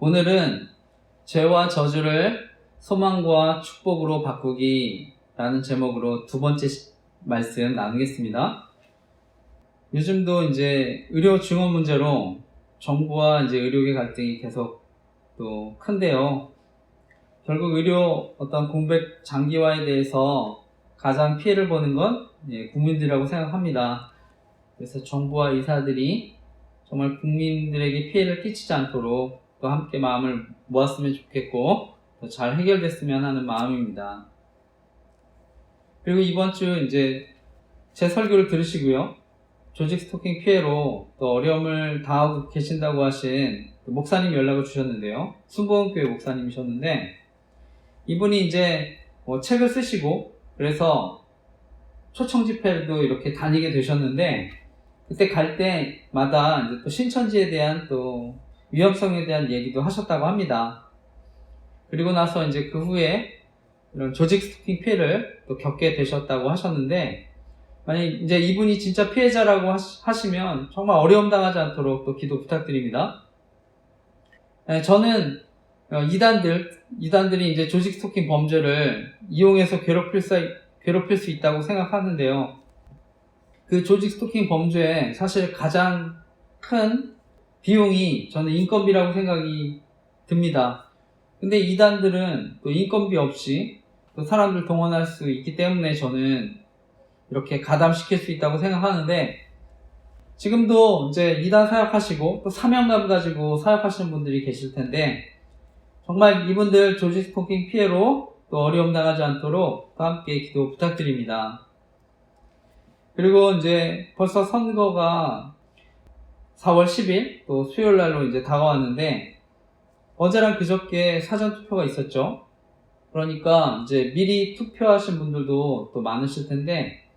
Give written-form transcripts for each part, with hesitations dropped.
오늘은 죄와 저주를 소망과 축복으로 바꾸기라는 제목으로 두 번째 말씀 나누겠습니다. 요즘도 이제 의료 증원 문제로 정부와 이제 의료계 갈등이 계속 또 큰데요. 결국 의료 어떤 공백 장기화에 대해서 가장 피해를 보는 건 국민들이라고 생각합니다. 그래서 정부와 의사들이 정말 국민들에게 피해를 끼치지 않도록 또 함께 마음을 모았으면 좋겠고 더 잘 해결됐으면 하는 마음입니다. 그리고 이번 주 이제 제 설교를 들으시고요. 조직 스토킹 피해로 또 어려움을 당하고 계신다고 하신 목사님 연락을 주셨는데요. 순복음교회 목사님이셨는데 이분이 이제 책을 쓰시고 그래서 초청 집회도 이렇게 다니게 되셨는데 그때 갈 때마다 이제 또 신천지에 대한 또 위험성에 대한 얘기도 하셨다고 합니다. 그리고 나서 이제 그 후에 이런 조직 스토킹 피해를 또 겪게 되셨다고 하셨는데 만약 이제 이분이 진짜 피해자라고 하시면 정말 어려움 당하지 않도록 또 기도 부탁드립니다. 저는 이단들이 이제 조직 스토킹 범죄를 이용해서 괴롭힐 수 있다고 생각하는데요. 그 조직 스토킹 범죄에 사실 가장 큰 비용이 저는 인건비라고 생각이 듭니다. 근데 이단들은 또 인건비 없이 또 사람들 동원할 수 있기 때문에 저는 이렇게 가담시킬 수 있다고 생각하는데 지금도 이제 이단 사역하시고 또 사명감 가지고 사역하시는 분들이 계실 텐데 정말 이분들 조직 스토킹 피해로 또 어려움 당하지 않도록 또 함께 기도 부탁드립니다. 그리고 이제 벌써 선거가 4월 10일 또 수요일 날로 이제 다가왔는데 어제랑 그저께 사전 투표가 있었죠. 그러니까 이제 미리 투표하신 분들도 또 많으실 텐데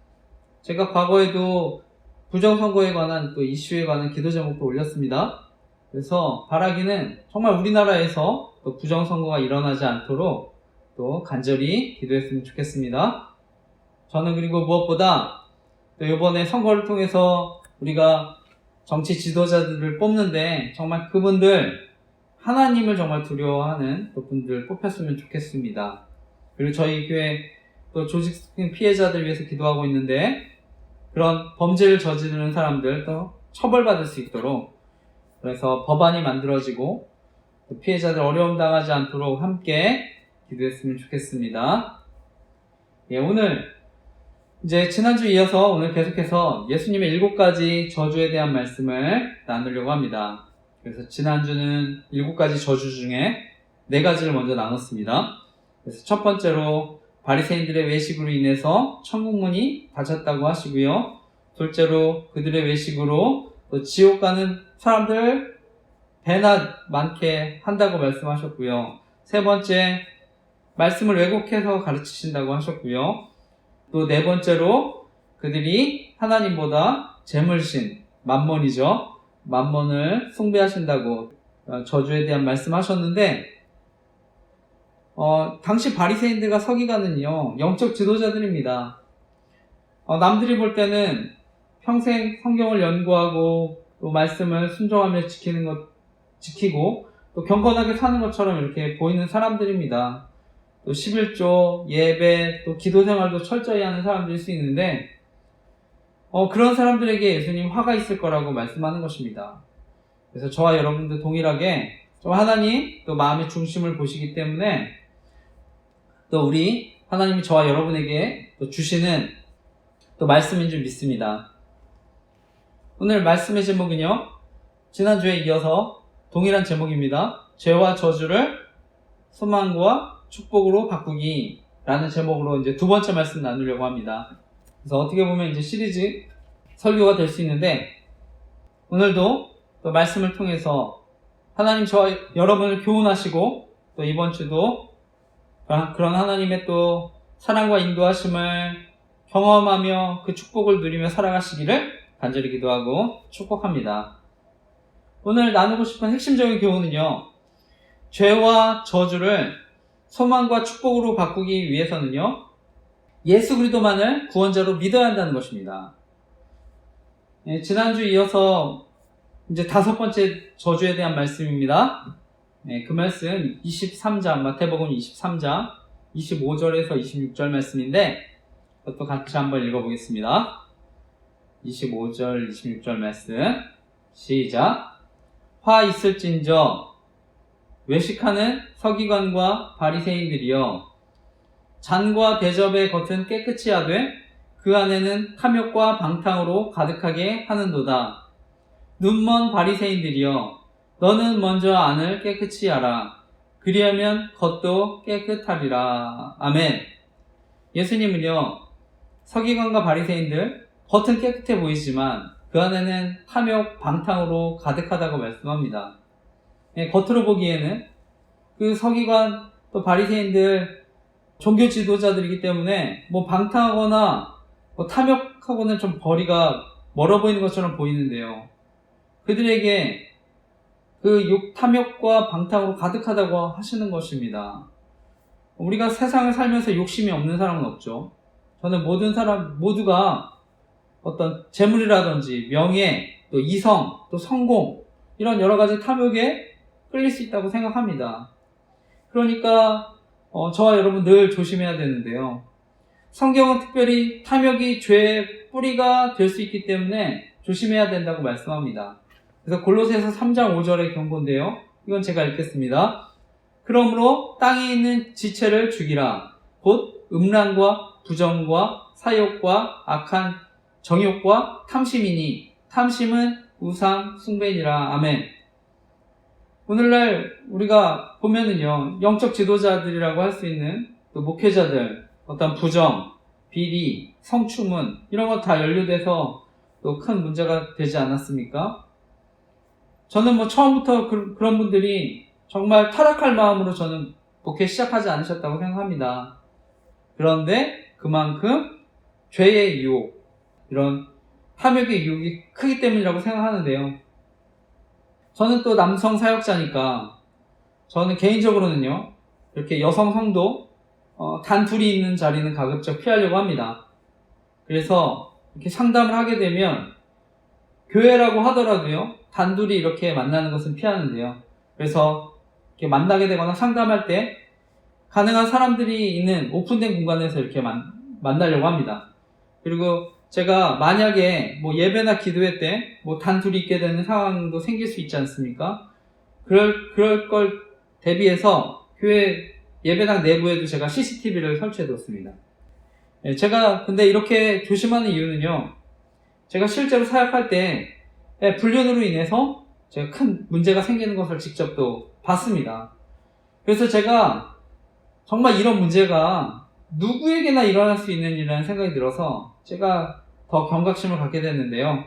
제가 과거에도 부정선거에 관한 또 이슈에 관한 기도 제목도 올렸습니다. 그래서 바라기는 정말 우리나라에서 또 부정선거가 일어나지 않도록 또 간절히 기도했으면 좋겠습니다. 저는 그리고 무엇보다 또 이번에 선거를 통해서 우리가 정치 지도자들을 뽑는데 정말 그분들 하나님을 정말 두려워하는 또 분들 뽑혔으면 좋겠습니다. 그리고 저희 교회 또 조직 스토킹 피해자들 위해서 기도하고 있는데 그런 범죄를 저지르는 사람들 또 처벌받을 수 있도록 그래서 법안이 만들어지고 또 피해자들 어려움 당하지 않도록 함께 기도했으면 좋겠습니다. 오늘 이제 지난주 이어서 오늘 계속해서 예수님의 7가지 저주에 대한 말씀을 나누려고 합니다. 그래서 지난주는 7가지 저주 중에 4가지를 먼저 나눴습니다. 그래서 첫 번째로 바리새인들의 외식으로 인해서 천국문이 닫혔다고 하시고요. 둘째로 그들의 외식으로 또 지옥 가는 사람들 배나 많게 한다고 말씀하셨고요. 세 번째 말씀을 왜곡해서 가르치신다고 하셨고요. 또 네 번째로 그들이 하나님보다 재물신, 맘몬이죠. 맘몬을 숭배하신다고 저주에 대한 말씀하셨는데 당시 바리새인들과 서기관은요 영적 지도자들입니다. 남들이 볼 때는 평생 성경을 연구하고 또 말씀을 순종하며 지키고 또 경건하게 사는 것처럼 이렇게 보이는 사람들입니다. 또 11조, 예배, 또 기도 생활도 철저히 하는 사람들일 수 있는데 그런 사람들에게 예수님 화가 있을 거라고 말씀하는 것입니다. 그래서 저와 여러분들 동일하게 하나님 또 마음의 중심을 보시기 때문에 또 우리 하나님이 저와 여러분에게 또 주시는 또 말씀인 줄 믿습니다. 오늘 말씀의 제목은요. 지난주에 이어서 동일한 제목입니다. 죄와 저주를 소망과 축복으로 바꾸기라는 제목으로 이제 두 번째 말씀 나누려고 합니다. 그래서 어떻게 보면 이제 시리즈 설교가 될 수 있는데 오늘도 또 말씀을 통해서 하나님 저와 여러분을 교훈하시고 또 이번 주도 그런 하나님의 또 사랑과 인도하심을 경험하며 그 축복을 누리며 살아가시기를 간절히 기도하고 축복합니다. 오늘 나누고 싶은 핵심적인 교훈은요. 죄와 저주를 소망과 축복으로 바꾸기 위해서는요. 예수 그리스도만을 구원자로 믿어야 한다는 것입니다. 지난주 이어서 이제 5번째 저주에 대한 말씀입니다. 네, 그 말씀 23장, 마태복음 23장 25절에서 26절 말씀인데 그것도 같이 한번 읽어보겠습니다. 25절, 26절 말씀 시작. 화 있을진저 외식하는 서기관과 바리새인들이여, 잔과 대접의 겉은 깨끗이 하되 그 안에는 탐욕과 방탕으로 가득하게 하는도다. 눈먼 바리새인들이여, 너는 먼저 안을 깨끗이 하라. 그리하면 겉도 깨끗하리라. 아멘. 예수님은요, 서기관과 바리새인들 겉은 깨끗해 보이지만 그 안에는 탐욕, 방탕으로 가득하다고 말씀합니다. 겉으로 보기에는 그 서기관 또 바리새인들 종교 지도자들이기 때문에 뭐 방탕하거나 뭐 탐욕하고는 좀 거리가 멀어 보이는 것처럼 보이는데요, 그들에게 그 탐욕과 방탕으로 가득하다고 하시는 것입니다. 우리가 세상을 살면서 욕심이 없는 사람은 없죠. 저는 모든 사람 모두가 어떤 재물이라든지 명예, 또 이성, 또 성공, 이런 여러 가지 탐욕에 끌릴 수 있다고 생각합니다. 그러니까 저와 여러분 늘 조심해야 되는데요, 성경은 특별히 탐욕이 죄의 뿌리가 될 수 있기 때문에 조심해야 된다고 말씀합니다. 그래서 골로새서 3장 5절의 경고인데요, 이건 제가 읽겠습니다. 그러므로 땅에 있는 지체를 죽이라. 곧 음란과 부정과 사욕과 악한 정욕과 탐심이니 탐심은 우상 숭배니라. 아멘. 오늘날 우리가 보면은요, 영적 지도자들이라고 할 수 있는 또 목회자들, 어떤 부정, 비리, 성추문, 이런 거 다 연루돼서 또 큰 문제가 되지 않았습니까? 저는 뭐 처음부터 그런 분들이 정말 타락할 마음으로 저는 목회 시작하지 않으셨다고 생각합니다. 그런데 그만큼 죄의 유혹, 이런 탐욕의 유혹이 크기 때문이라고 생각하는데요, 저는 또 남성 사역자니까 저는 개인적으로는요, 이렇게 여성 성도 단 둘이 있는 자리는 가급적 피하려고 합니다. 그래서 이렇게 상담을 하게 되면 교회라고 하더라도요, 단둘이 이렇게 만나는 것은 피하는데요, 그래서 이렇게 만나게 되거나 상담할 때 가능한 사람들이 있는 오픈된 공간에서 이렇게 만나려고 합니다. 그리고 제가 만약에 뭐 예배나 기도회 때 뭐 단둘이 있게 되는 상황도 생길 수 있지 않습니까? 그럴 걸 대비해서 교회 예배당 내부에도 제가 CCTV를 설치해 뒀습니다. 제가 근데 이렇게 조심하는 이유는요, 제가 실제로 사역할 때 불륜으로 인해서 제가 큰 문제가 생기는 것을 직접 또 봤습니다. 그래서 제가 정말 이런 문제가 누구에게나 일어날 수 있는 일이라는 생각이 들어서 제가 더 경각심을 갖게 됐는데요,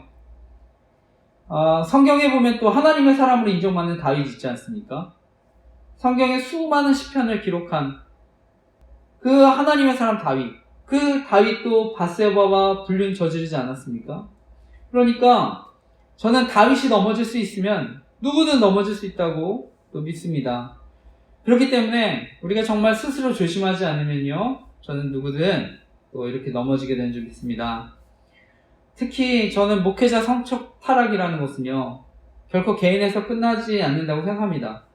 성경에 보면 또 하나님의 사람으로 인정받는 다윗 있지 않습니까? 성경에 수많은 시편을 기록한 그 하나님의 사람 다윗, 그 다윗도 밧세바와 불륜 저지르지 않았습니까? 그러니까 저는 다윗이 넘어질 수 있으면 누구든 넘어질 수 있다고 또 믿습니다. 그렇기 때문에 우리가 정말 스스로 조심하지 않으면요, 저는 누구든 또 이렇게 넘어지게 되는 줄 믿습니다. 특히 저는 목회자 성적 타락이라는 것은요, 결코 개인에서 끝나지 않는다고 생각합니다.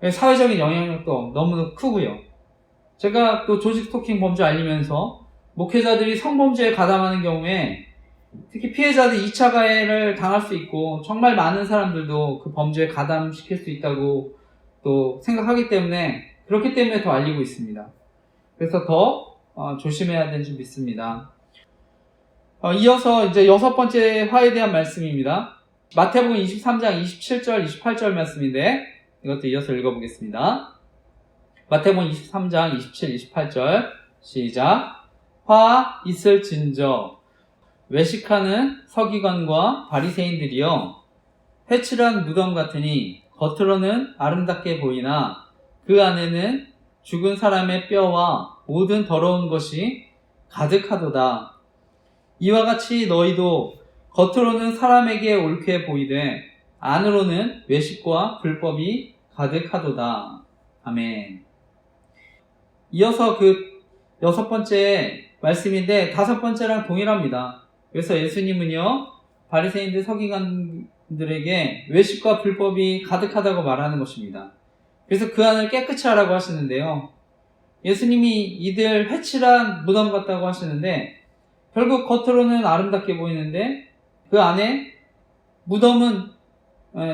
사회적인 영향력도 너무 크고요. 제가 또 조직 스토킹 범죄 알리면서 목회자들이 성범죄에 가담하는 경우에 특히 피해자들이 2차 가해를 당할 수 있고 정말 많은 사람들도 그 범죄에 가담시킬 수 있다고 또 생각하기 때문에, 그렇기 때문에 더 알리고 있습니다. 그래서 더 조심해야 되는 줄 믿습니다. 이어서 이제 6번째 화에 대한 말씀입니다. 마태복음 23장 27절 28절 말씀인데 이것도 이어서 읽어보겠습니다. 마태복음 23장 27, 28절 시작. 화 있을진저 외식하는 서기관과 바리새인들이여, 회칠한 무덤 같으니 겉으로는 아름답게 보이나 그 안에는 죽은 사람의 뼈와 모든 더러운 것이 가득하도다. 이와 같이 너희도 겉으로는 사람에게 옳게 보이되 안으로는 외식과 불법이 가득하도다. 아멘. 이어서 그 6번째 말씀인데 5번째랑 동일합니다. 그래서 예수님은요, 바리새인들 서기관들에게 외식과 불법이 가득하다고 말하는 것입니다. 그래서 그 안을 깨끗이 하라고 하시는데요. 예수님이 이들 회칠한 무덤 같다고 하시는데 결국 겉으로는 아름답게 보이는데 그 안에 무덤은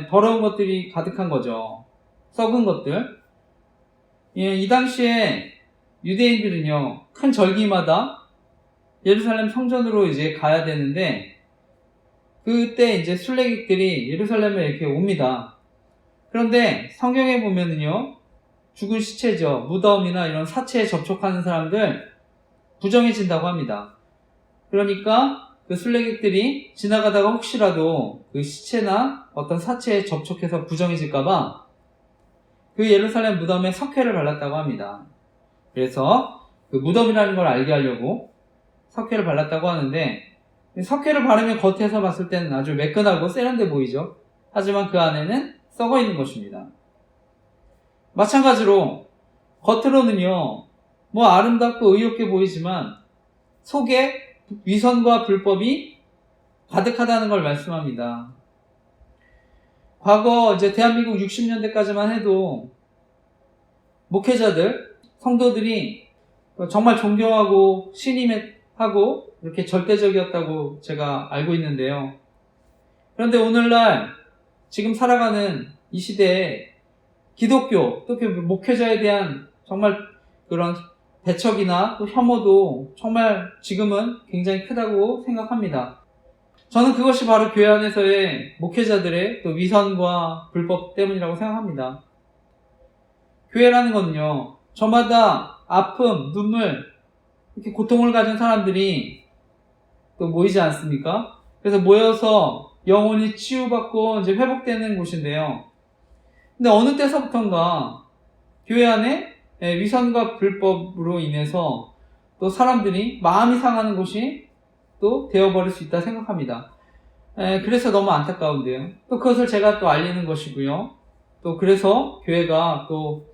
더러운 것들이 가득한 거죠. 썩은 것들. 이 당시에 유대인들은요, 큰 절기마다 예루살렘 성전으로 이제 가야 되는데 그때 이제 순례객들이 예루살렘에 이렇게 옵니다. 그런데 성경에 보면은요, 죽은 시체죠. 무덤이나 이런 사체에 접촉하는 사람들 부정해진다고 합니다. 그러니까 그 순례객들이 지나가다가 혹시라도 그 시체나 어떤 사체에 접촉해서 부정해질까봐 그 예루살렘 무덤에 석회를 발랐다고 합니다. 그래서 그 무덤이라는 걸 알게 하려고 석회를 발랐다고 하는데 석회를 바르면 겉에서 봤을 때는 아주 매끈하고 세련돼 보이죠. 하지만 그 안에는 썩어 있는 것입니다. 마찬가지로 겉으로는요, 뭐 아름답고 의롭게 보이지만 속에 위선과 불법이 가득하다는 걸 말씀합니다. 과거 이제 대한민국 60년대까지만 해도 목회자들, 성도들이 정말 존경하고 신임하고 이렇게 절대적이었다고 제가 알고 있는데요. 그런데 오늘날 지금 살아가는 이 시대에 기독교, 또 그 목회자에 대한 정말 그런 배척이나 또 혐오도 정말 지금은 굉장히 크다고 생각합니다. 저는 그것이 바로 교회 안에서의 목회자들의 또 위선과 불법 때문이라고 생각합니다. 교회라는 건요, 저마다 아픔, 눈물, 이렇게 고통을 가진 사람들이 또 모이지 않습니까? 그래서 모여서 영혼이 치유받고 이제 회복되는 곳인데요. 근데 어느 때서부턴가 교회 안에 위선과 불법으로 인해서 또 사람들이 마음이 상하는 곳이 또 되어버릴 수 있다 생각합니다. 그래서 너무 안타까운데요. 또 그것을 제가 또 알리는 것이고요. 또 그래서 교회가 또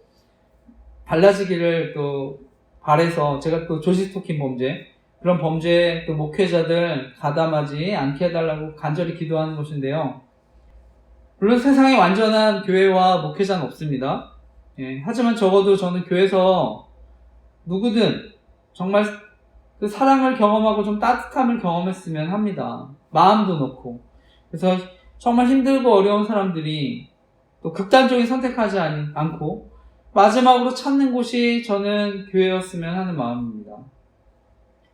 달라지기를 또 바래서 제가 또 조지스토킹 범죄, 그런 범죄에 또 목회자들 가담하지 않게 해달라고 간절히 기도하는 것인데요. 물론 세상에 완전한 교회와 목회자는 없습니다. 하지만 적어도 저는 교회에서 누구든 정말 그 사랑을 경험하고 좀 따뜻함을 경험했으면 합니다. 마음도 넣고. 그래서 정말 힘들고 어려운 사람들이 또 극단적인 선택하지 않고 마지막으로 찾는 곳이 저는 교회였으면 하는 마음입니다.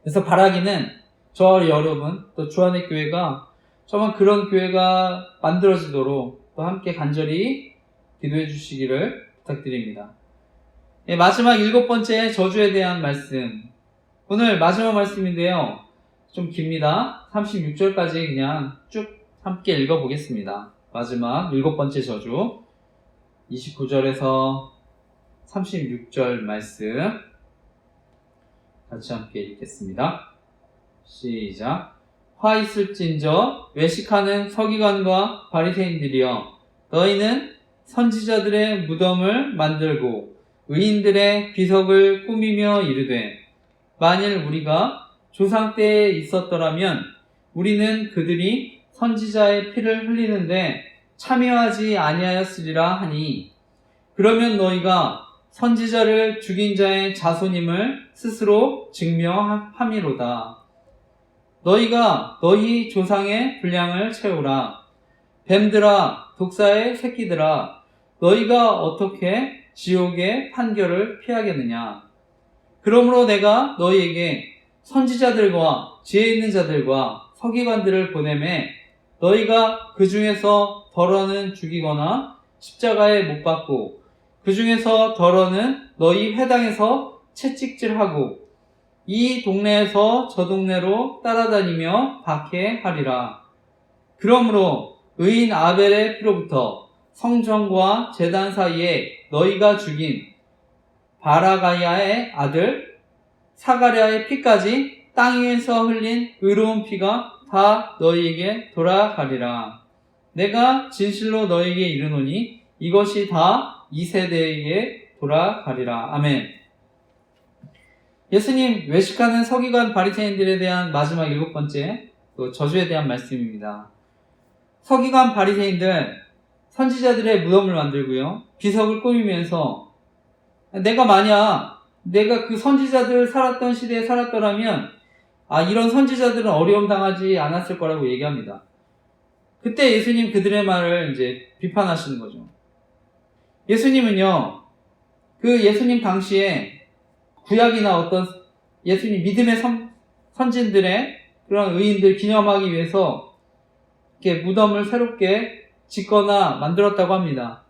그래서 바라기는 저 여러분 또 주안의 교회가 정말 그런 교회가 만들어지도록 또 함께 간절히 기도해 주시기를 부탁드립니다. 마지막 7번째 저주에 대한 말씀. 오늘 마지막 말씀인데요. 좀 깁니다. 36절까지 그냥 쭉 함께 읽어보겠습니다. 마지막 7번째 저주. 29절에서 36절 말씀. 같이 함께 읽겠습니다. 시작. 화 있을진저 외식하는 서기관과 바리새인들이여, 너희는 선지자들의 무덤을 만들고 의인들의 비석을 꾸미며 이르되, 만일 우리가 조상 때에 있었더라면 우리는 그들이 선지자의 피를 흘리는데 참여하지 아니하였으리라 하니, 그러면 너희가 선지자를 죽인 자의 자손임을 스스로 증명함이로다. 너희가 너희 조상의 분량을 채우라. 뱀들아, 독사의 새끼들아, 너희가 어떻게 지옥의 판결을 피하겠느냐. 그러므로 내가 너희에게 선지자들과 지혜 있는 자들과 서기관들을 보내매 너희가 그 중에서 덜어는 죽이거나 십자가에 못 박고 그 중에서 덜어는 너희 회당에서 채찍질하고 이 동네에서 저 동네로 따라다니며 박해하리라. 그러므로 의인 아벨의 피로부터 성전과 제단 사이에 너희가 죽인 바라가야의 아들 사가랴의 피까지 땅 위에서 흘린 의로운 피가 다 너희에게 돌아가리라. 내가 진실로 너희에게 이르노니 이것이 다 이 세대에게 돌아가리라. 아멘. 예수님 외식하는 서기관 바리새인들에 대한 마지막 7번째 또 저주에 대한 말씀입니다. 서기관 바리새인들, 선지자들의 무덤을 만들고요. 비석을 꾸미면서 내가 만약 내가 그 선지자들 살았던 시대에 살았더라면 이런 선지자들은 어려움 당하지 않았을 거라고 얘기합니다. 그때 예수님 그들의 말을 이제 비판하시는 거죠. 예수님은요, 그 예수님 당시에 구약이나 어떤 예수님 믿음의 선진들의 그런 의인들 기념하기 위해서 이렇게 무덤을 새롭게 짓거나 만들었다고 합니다.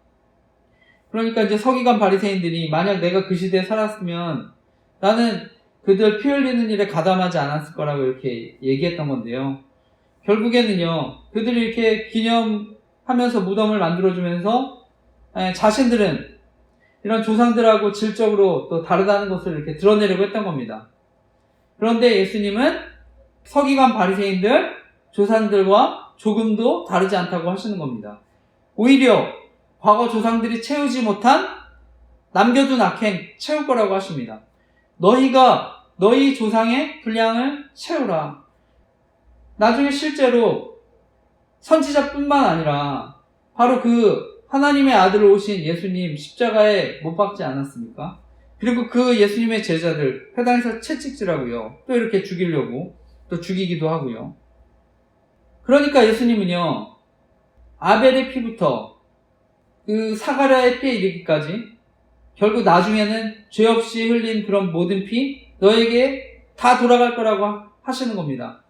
그러니까 이제 서기관 바리새인들이 만약 내가 그 시대에 살았으면 나는 그들 피 흘리는 일에 가담하지 않았을 거라고 이렇게 얘기했던 건데요. 결국에는요, 그들이 이렇게 기념하면서 무덤을 만들어주면서 자신들은 이런 조상들하고 질적으로 또 다르다는 것을 이렇게 드러내려고 했던 겁니다. 그런데 예수님은 서기관 바리새인들, 조상들과 조금도 다르지 않다고 하시는 겁니다. 오히려 과거 조상들이 채우지 못한 남겨둔 악행 채울 거라고 하십니다. 너희가 너희 조상의 분량을 채우라. 나중에 실제로 선지자뿐만 아니라 바로 그 하나님의 아들로 오신 예수님 십자가에 못 박지 않았습니까? 그리고 그 예수님의 제자들 회당에서 채찍질하고요. 또 이렇게 죽이려고 또 죽이기도 하고요. 그러니까 예수님은요, 아벨의 피부터 그 사가랴의 피에 이르기까지 결국 나중에는 죄 없이 흘린 그런 모든 피 너에게 다 돌아갈 거라고 하시는 겁니다.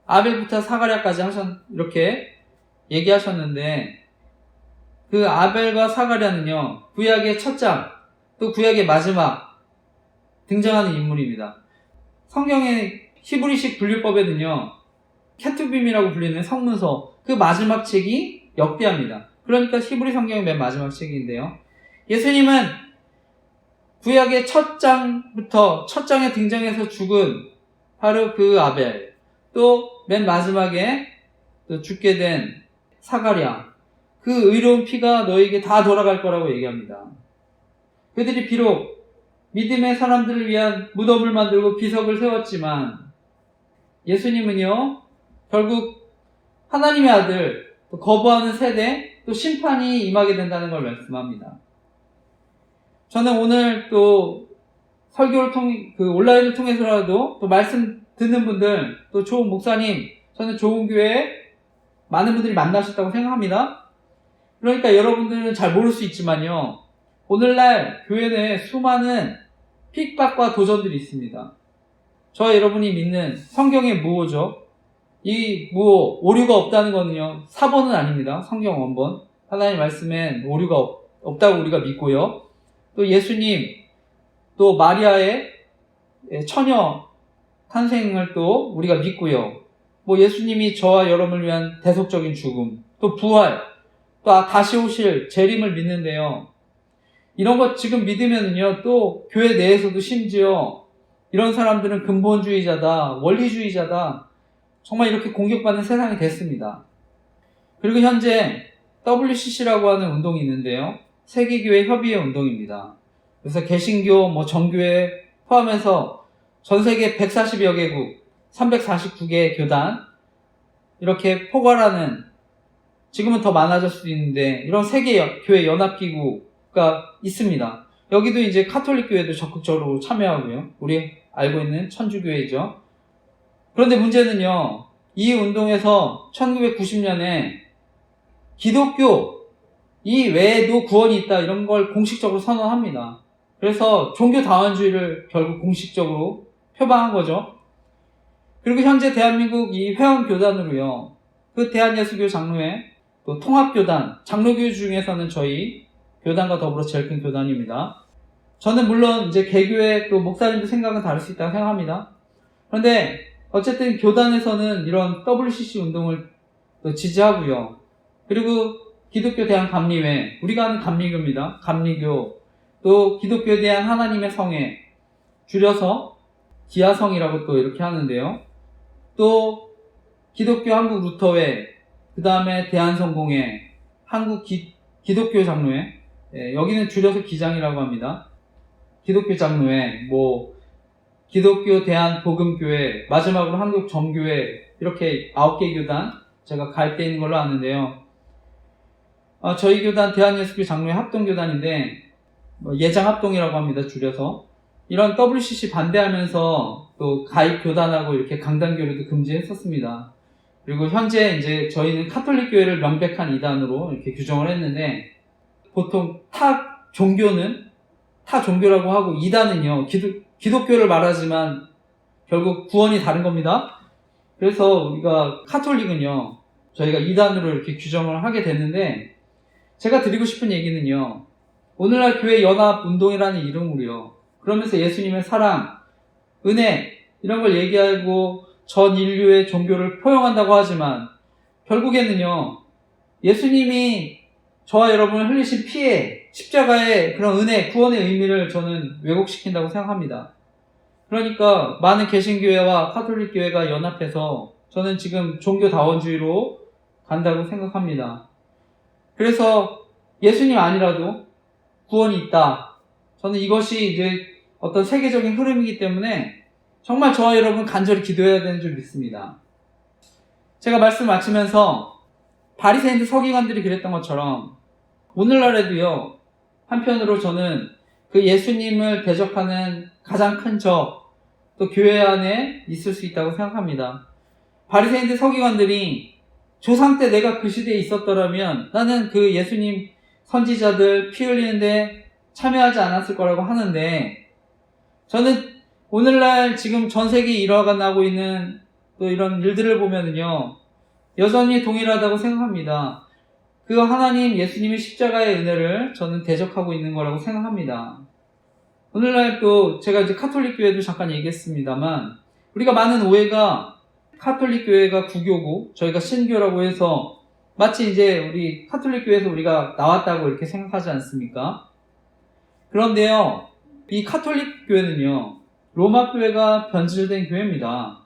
아벨부터 사가랴까지 이렇게 얘기하셨는데 그 아벨과 사가랴는요, 구약의 첫 장, 또 구약의 마지막 등장하는 인물입니다. 성경의 히브리식 분류법에는요, 케투빔이라고 불리는 성문서, 그 마지막 책이 역대합니다. 그러니까 히브리 성경의 맨 마지막 책인데요. 예수님은 구약의 첫 장에 등장해서 죽은 바로 그 아벨, 또 맨 마지막에 또 죽게 된 사가랴, 그 의로운 피가 너에게 다 돌아갈 거라고 얘기합니다. 그들이 비록 믿음의 사람들을 위한 무덤을 만들고 비석을 세웠지만 예수님은요, 결국 하나님의 아들, 또 거부하는 세대, 또 심판이 임하게 된다는 걸 말씀합니다. 저는 오늘 또 설교를 온라인을 통해서라도 또 말씀 듣는 분들, 또 좋은 목사님, 저는 좋은 교회에 많은 분들이 만나셨다고 생각합니다. 그러니까 여러분들은 잘 모를 수 있지만요, 오늘날 교회 내에 수많은 핍박과 도전들이 있습니다. 저와 여러분이 믿는 성경의 무오죠. 이 무오, 오류가 없다는 거는요, 사본은 아닙니다. 성경 원본. 하나님 말씀엔 오류가 없다고 우리가 믿고요. 또 예수님, 또 마리아의 처녀 탄생을 또 우리가 믿고요. 예수님이 저와 여러분을 위한 대속적인 죽음, 또 부활, 또 다시 오실 재림을 믿는데요. 이런 것 지금 믿으면은요, 또 교회 내에서도 심지어 이런 사람들은 근본주의자다, 원리주의자다, 정말 이렇게 공격받는 세상이 됐습니다. 그리고 현재 WCC라고 하는 운동이 있는데요. 세계교회 협의회 운동입니다. 그래서 개신교, 정교회 포함해서 전 세계 140여 개국, 349개의 교단, 이렇게 포괄하는, 지금은 더 많아질 수도 있는데, 이런 세계교회 연합기구가 있습니다. 여기도 이제 카톨릭 교회도 적극적으로 참여하고요. 우리 알고 있는 천주교회죠. 그런데 문제는요, 이 운동에서 1990년에 기독교 이 외에도 구원이 있다, 이런 걸 공식적으로 선언합니다. 그래서 종교다원주의를 결국 공식적으로 표방한 거죠. 그리고 현재 대한민국 이 회원교단으로요, 그 대한예수교 장로회, 또 통합교단, 장로교 중에서는 저희 교단과 더불어 제일 큰 교단입니다. 저는 물론 이제 개교회 또 목사님들 생각은 다를 수 있다고 생각합니다. 그런데 어쨌든 교단에서는 이런 WCC 운동을 또 지지하고요. 그리고 기독교 대한감리회, 우리가 아는 감리교입니다. 감리교, 또 기독교에 대한 하나님의 성회, 줄여서 기아성이라고 또 이렇게 하는데요. 또 기독교 한국 루터회, 그 다음에 대한성공회, 한국 기독교 장로회, 여기는 줄여서 기장이라고 합니다. 기독교 장로회, 기독교 대한복음교회, 마지막으로 한국 정교회, 이렇게 9개 교단 제가 가입되어 있는 걸로 아는데요. 저희 교단 대한예수교 장로회 합동교단인데 예장합동이라고 합니다. 줄여서. 이런 WCC 반대하면서 또 가입 교단하고 이렇게 강단교류도 금지했었습니다. 그리고 현재 이제 저희는 카톨릭 교회를 명백한 이단으로 이렇게 규정을 했는데, 보통 타 종교라고 하고 이단은요, 기독교를 말하지만 결국 구원이 다른 겁니다. 그래서 우리가 카톨릭은요, 저희가 이단으로 이렇게 규정을 하게 됐는데, 제가 드리고 싶은 얘기는요, 오늘날 교회 연합 운동이라는 이름으로요, 그러면서 예수님의 사랑, 은혜 이런 걸 얘기하고 전 인류의 종교를 포용한다고 하지만, 결국에는요, 예수님이 저와 여러분을 흘리신 피해, 십자가의 그런 은혜, 구원의 의미를 저는 왜곡시킨다고 생각합니다. 그러니까 많은 개신교회와 카톨릭 교회가 연합해서 저는 지금 종교다원주의로 간다고 생각합니다. 그래서 예수님 아니라도 구원이 있다. 저는 이것이 이제 어떤 세계적인 흐름이기 때문에 정말 저와 여러분 간절히 기도해야 되는 줄 믿습니다. 제가 말씀 마치면서 바리새인들 서기관들이 그랬던 것처럼 오늘날에도요, 한편으로 저는 그 예수님을 대적하는 가장 큰 적, 또 교회 안에 있을 수 있다고 생각합니다. 바리새인들 서기관들이 조상 때 내가 그 시대에 있었더라면 나는 그 예수님 선지자들 피 흘리는데 참여하지 않았을 거라고 하는데, 저는 오늘날 지금 전 세계에 일어나고 있는 또 이런 일들을 보면은요, 여전히 동일하다고 생각합니다. 그 하나님 예수님의 십자가의 은혜를 저는 대적하고 있는 거라고 생각합니다. 오늘날 또 제가 이제 카톨릭 교회도 잠깐 얘기했습니다만, 우리가 많은 오해가 카톨릭 교회가 구교고 저희가 신교라고 해서 마치 이제 우리 카톨릭 교회에서 우리가 나왔다고 이렇게 생각하지 않습니까? 그런데요, 이 카톨릭 교회는요, 로마 교회가 변질된 교회입니다.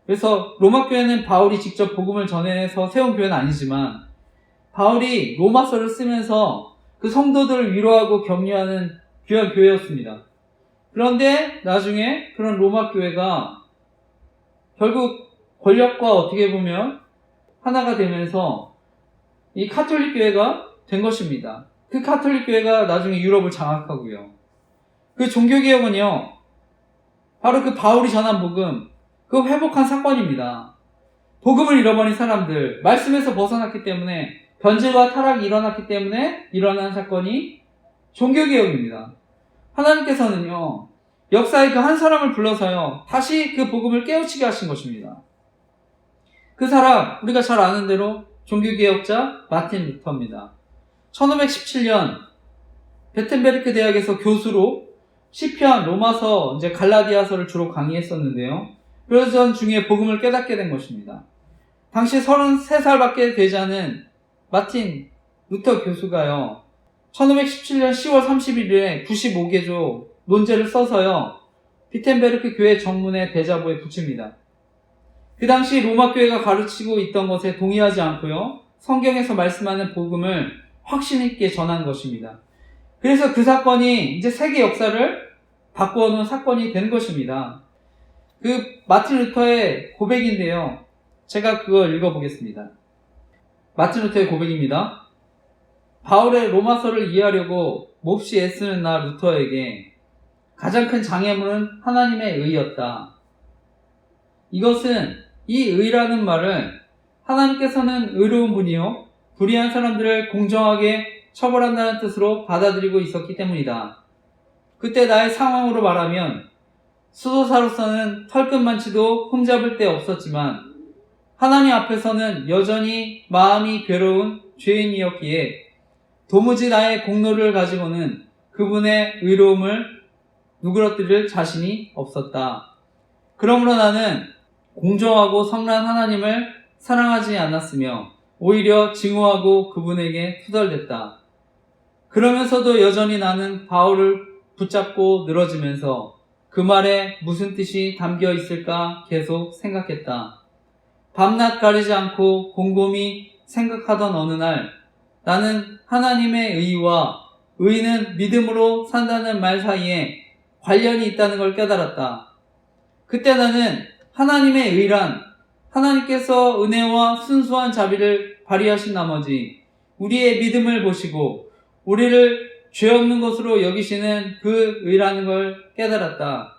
그래서 로마 교회는 바울이 직접 복음을 전해서 세운 교회는 아니지만, 바울이 로마서를 쓰면서 그 성도들을 위로하고 격려하는 귀한 교회였습니다. 그런데 나중에 그런 로마 교회가 결국 권력과 어떻게 보면 하나가 되면서 이 카톨릭 교회가 된 것입니다. 그 카톨릭 교회가 나중에 유럽을 장악하고요. 그 종교개혁은요, 바로 그 바울이 전한 복음, 그 회복한 사건입니다. 복음을 잃어버린 사람들, 말씀에서 벗어났기 때문에, 변질과 타락이 일어났기 때문에 일어난 사건이 종교개혁입니다. 하나님께서는요, 역사의 그 한 사람을 불러서요, 다시 그 복음을 깨우치게 하신 것입니다. 그 사람, 우리가 잘 아는 대로 종교개혁자 마틴 루터입니다. 1517년 베텐베르크 대학에서 교수로 시편, 로마서, 이제 갈라디아서를 주로 강의했었는데요. 그러던 중에 복음을 깨닫게 된 것입니다. 당시 33살밖에 되지 않은 마틴 루터 교수가요, 1517년 10월 31일에 95개조 논제를 써서요, 비텐베르크 교회 정문의 대자보에 붙입니다. 그 당시 로마 교회가 가르치고 있던 것에 동의하지 않고요, 성경에서 말씀하는 복음을 확신 있게 전한 것입니다. 그래서 그 사건이 이제 세계 역사를 바꾸어 놓은 사건이 된 것입니다. 그 마틴 루터의 고백인데요, 제가 그걸 읽어보겠습니다. 마틴 루터의 고백입니다. 바울의 로마서를 이해하려고 몹시 애쓰는 나 루터에게 가장 큰 장애물은 하나님의 의였다. 이것은 이 의라는 말을 하나님께서는 의로운 분이요 불의한 사람들을 공정하게 처벌한다는 뜻으로 받아들이고 있었기 때문이다. 그때 나의 상황으로 말하면 수도사로서는 털끝만치도 흠잡을 데 없었지만 하나님 앞에서는 여전히 마음이 괴로운 죄인이었기에 도무지 나의 공로를 가지고는 그분의 의로움을 누그러뜨릴 자신이 없었다. 그러므로 나는 공정하고 선한 하나님을 사랑하지 않았으며 오히려 증오하고 그분에게 투덜댔다. 그러면서도 여전히 나는 바울을 붙잡고 늘어지면서 그 말에 무슨 뜻이 담겨 있을까 계속 생각했다. 밤낮 가리지 않고 곰곰이 생각하던 어느 날 나는 하나님의 의와 의는 믿음으로 산다는 말 사이에 관련이 있다는 걸 깨달았다. 그때 나는 하나님의 의란 하나님께서 은혜와 순수한 자비를 발휘하신 나머지 우리의 믿음을 보시고 우리를 죄 없는 것으로 여기시는 그 의라는 걸 깨달았다.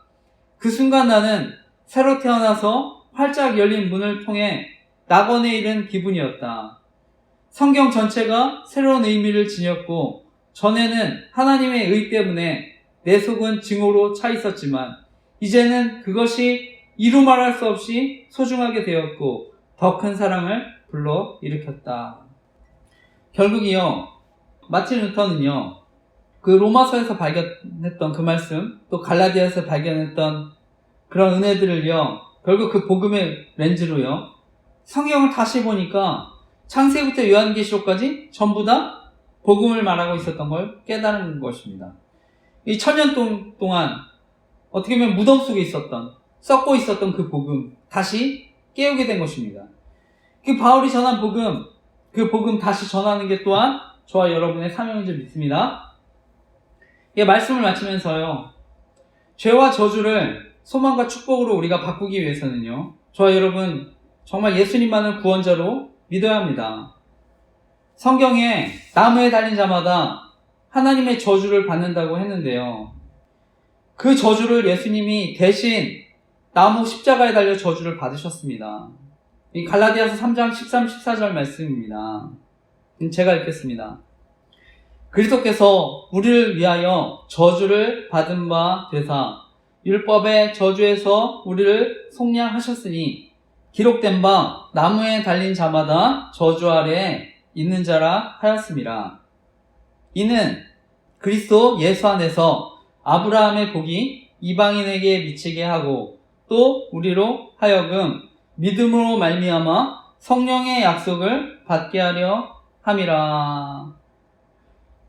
그 순간 나는 새로 태어나서 활짝 열린 문을 통해 낙원에 이른 기분이었다. 성경 전체가 새로운 의미를 지녔고 전에는 하나님의 의 때문에 내 속은 증오로 차 있었지만 이제는 그것이 이루 말할 수 없이 소중하게 되었고 더 큰 사랑을 불러일으켰다. 결국이요, 마틴 루터는요, 그 로마서에서 발견했던 그 말씀, 또 갈라디아에서 발견했던 그런 은혜들을요, 결국 그 복음의 렌즈로요, 성경을 다시 보니까 창세기부터 요한계시록까지 전부 다 복음을 말하고 있었던 걸 깨달은 것입니다. 이 1000년 동안 어떻게 보면 무덤 속에 있었던, 썩고 있었던 그 복음 다시 깨우게 된 것입니다. 그 바울이 전한 복음, 그 복음 다시 전하는 게 또한 저와 여러분의 사명인 줄 믿습니다. 이 말씀을 마치면서요, 죄와 저주를 소망과 축복으로 우리가 바꾸기 위해서는요, 저와 여러분 정말 예수님만을 구원자로 믿어야 합니다. 성경에 나무에 달린 자마다 하나님의 저주를 받는다고 했는데요, 그 저주를 예수님이 대신 나무 십자가에 달려 저주를 받으셨습니다. 이 갈라디아서 3장 13, 14절 말씀입니다. 제가 읽겠습니다. 그리스도께서 우리를 위하여 저주를 받은 바 되사 율법의 저주에서 우리를 속량하셨으니 기록된 바 나무에 달린 자마다 저주 아래에 있는 자라 하였습니다. 이는 그리스도 예수 안에서 아브라함의 복이 이방인에게 미치게 하고 또 우리로 하여금 믿음으로 말미암아 성령의 약속을 받게 하려 함이라.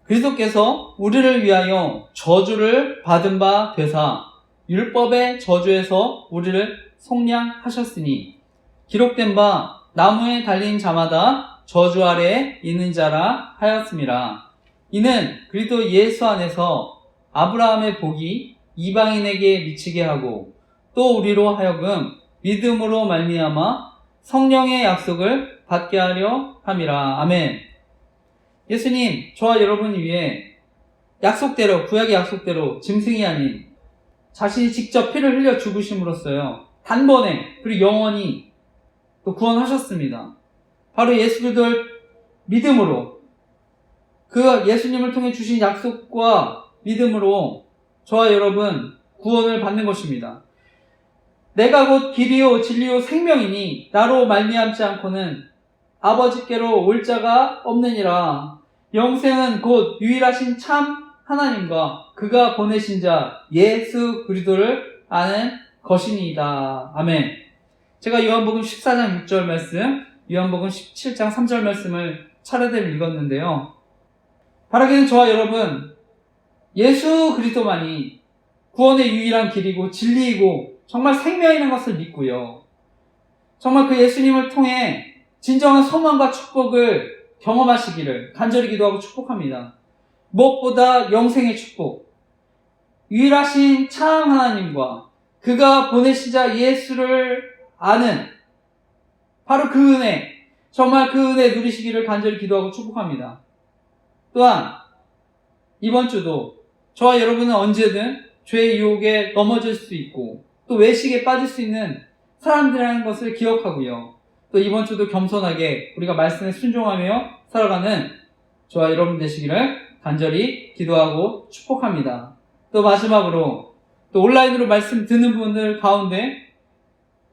그리스도께서 우리를 위하여 저주를 받은 바 되사 율법의 저주에서 우리를 속량하셨으니 기록된 바 나무에 달린 자마다 저주 아래에 있는 자라 하였음이라. 이는 그리스도 예수 안에서 아브라함의 복이 이방인에게 미치게 하고 또 우리로 하여금 믿음으로 말미암아 성령의 약속을 받게 하려 함이라. 아멘. 예수님, 저와 여러분 위해 약속대로, 구약의 약속대로 짐승이 아닌 자신이 직접 피를 흘려 죽으심으로써요, 단번에 그리고 영원히 또 구원하셨습니다. 바로 예수 그리스도를 믿음으로, 그 예수님을 통해 주신 약속과 믿음으로 저와 여러분 구원을 받는 것입니다. 내가 곧 길이요 진리요 생명이니 나로 말미암지 않고는 아버지께로 올 자가 없느니라. 영생은 곧 유일하신 참 하나님과 그가 보내신 자 예수 그리스도를 아는 것이니이다. 아멘. 제가 요한복음 14장 6절 말씀, 요한복음 17장 3절 말씀을 차례대로 읽었는데요, 바라기는 저와 여러분 예수 그리스도만이 구원의 유일한 길이고 진리이고 정말 생명이라는 것을 믿고요, 정말 그 예수님을 통해 진정한 소망과 축복을 경험하시기를 간절히 기도하고 축복합니다. 무엇보다 영생의 축복, 유일하신 참 하나님과 그가 보내신 자 예수를 아는 바로 그 은혜, 정말 그 은혜 누리시기를 간절히 기도하고 축복합니다. 또한 이번 주도 저와 여러분은 언제든 죄의 유혹에 넘어질 수 있고 또 외식에 빠질 수 있는 사람들이라는 것을 기억하고요, 또 이번 주도 겸손하게 우리가 말씀에 순종하며 살아가는 저와 여러분 되시기를 간절히 기도하고 축복합니다. 또 마지막으로 또 온라인으로 말씀 듣는 분들 가운데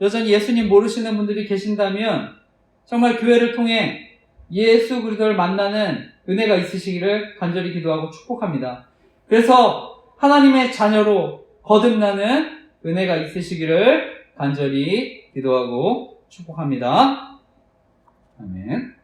여전히 예수님 모르시는 분들이 계신다면 정말 교회를 통해 예수 그리스도를 만나는 은혜가 있으시기를 간절히 기도하고 축복합니다. 그래서 하나님의 자녀로 거듭나는 은혜가 있으시기를 간절히 기도하고 축복합니다. 아멘.